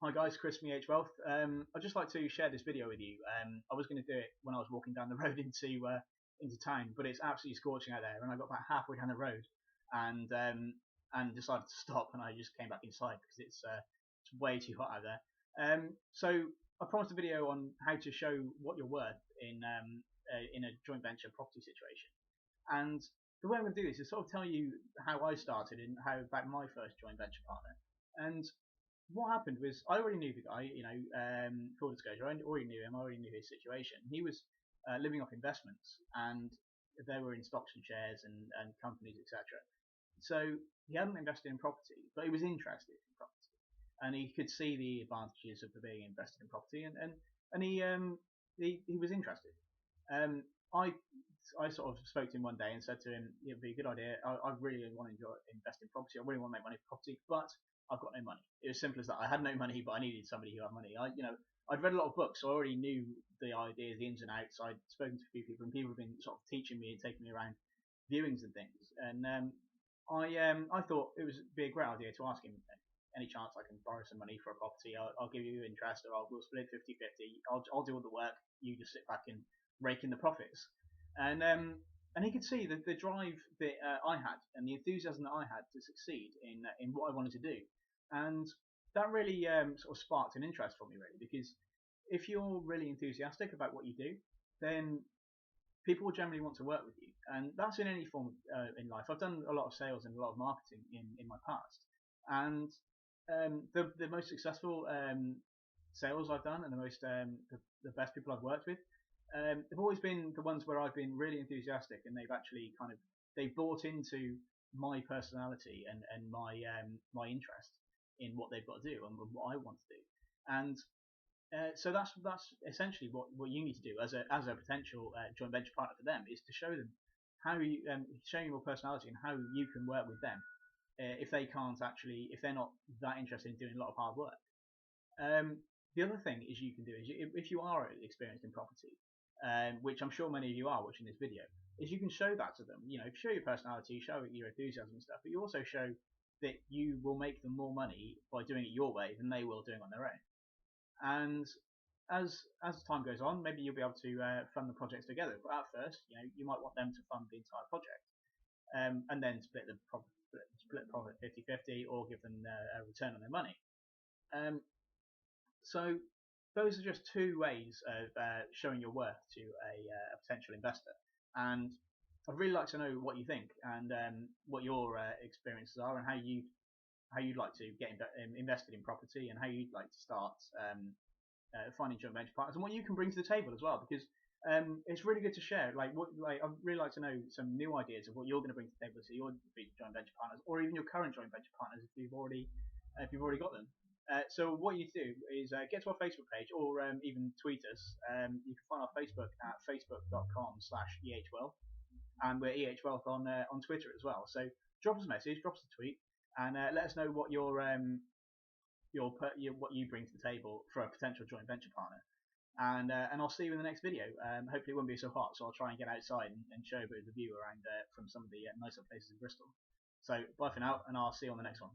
Hi guys, Chris from EH Wealth. I'd just like to share this video with you. I was going to do it when I was walking down the road into town, but it's absolutely scorching out there, and I got about halfway down the road and decided to stop, and I just came back inside because it's way too hot out there. So I promised a video on how to show what you're worth in a joint venture property situation, and the way I'm going to do this is sort of tell you how I started and how about my first joint venture partner. And what happened was I already knew the guy, full disclosure, I already knew him, I already knew his situation. He was living off investments, and they were in stocks and shares and companies, etc. So he hadn't invested in property, but he was interested in property, and he could see the advantages of being invested in property, and he was interested. I sort of spoke to him one day and said to him, it'd be a good idea. I really want to invest in property. I really want to make money from property, but I've got no money. It was simple as that. I had no money, but I needed somebody who had money. I'd read a lot of books, so I already knew the ideas, the ins and outs. I'd spoken to a few people, and people have been sort of teaching me and taking me around viewings and things. And I thought it would be a great idea to ask him, any chance I can borrow some money for a property? I'll give you interest, or we'll split 50-50. I'll do all the work. You just sit back and rake in the profits. And he could see the drive that I had and the enthusiasm that I had to succeed in what I wanted to do, and that really sort of sparked an interest for me, really, because if you're really enthusiastic about what you do, then people will generally want to work with you, and that's in any form in life. I've done a lot of sales and a lot of marketing in my past, and the most successful sales I've done and the best people I've worked with, they've always been the ones where I've been really enthusiastic, and they've actually they've bought into my personality and my interest in what they've got to do and what I want to do. And so that's essentially what you need to do as a potential joint venture partner for them, is to show them how you show your personality and how you can work with them if they're not that interested in doing a lot of hard work. The other thing is you can do is if you are experienced in property, which I'm sure many of you are watching this video, is you can show that to them. Show your personality, show your enthusiasm and stuff, but you also show that you will make them more money by doing it your way than they will doing on their own. And as time goes on, maybe you'll be able to fund the projects together. But at first, you might want them to fund the entire project, and then split the profit 50-50, or give them a return on their money. So those are just two ways of showing your worth to a potential investor. And I'd really like to know what you think, and what your experiences are, and how you'd like to get invested in property, and how you'd like to start finding joint venture partners, and what you can bring to the table as well. Because it's really good to share. I'd really like to know some new ideas of what you're going to bring to the table to your joint venture partners, or even your current joint venture partners if you've already got them. So what you do is get to our Facebook page, or even tweet us. You can find our Facebook at facebook.com/ehwealth, and we're ehwealth on Twitter as well. So drop us a message, drop us a tweet, and let us know what what you bring to the table for a potential joint venture partner. And I'll see you in the next video. Hopefully it won't be so hot, so I'll try and get outside and show a bit of the view around from some of the nicer places in Bristol. So bye for now, and I'll see you on the next one.